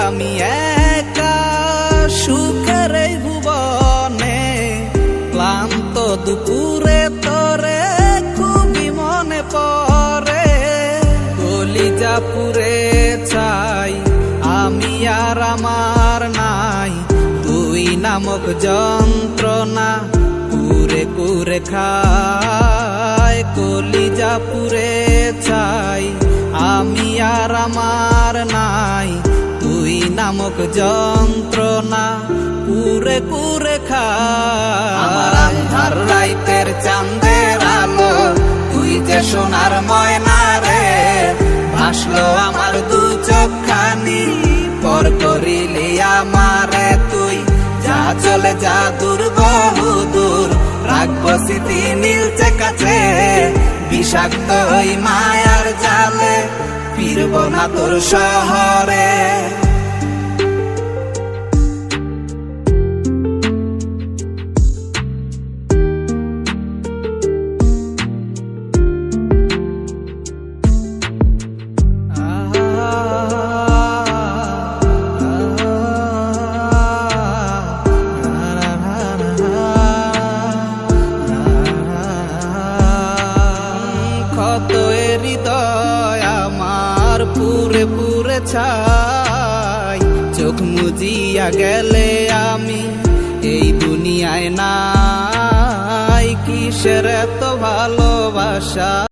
আমি একা সুখের এই ভুবনে, ক্লান্ত দুপুরে তোরে খুবই মনে পড়ে। কলিজা পুরে চাই আমি আর আমার নাই, তুই নামক যন্ত্রণা কুরে কুরে খায়। কলিজা পুরে চাই আমি আর আমার নাই, তুই নামক যন্ত্রণা কুরে কুরে খায়। আমার আন্ধার রাইতের চাঁদের আলো, তুই যে সোনার ময়না রে, ভাসলো আমার দু চোখখানি, পর করিলি আমারে তুই। যা চলে যা দূর বহু দূর, রাখবো স্মৃতি নীলচে কাছে, বিষাক্ত ওই মায়ার জালে ফিরব না তোর শহরে। কত হৃদয় আমার পুরে পুরে ছাই, চোখ মুজিয়া গেলে আমি এই দুনিয়ায় নাই। কিসের এত ভালোবাসা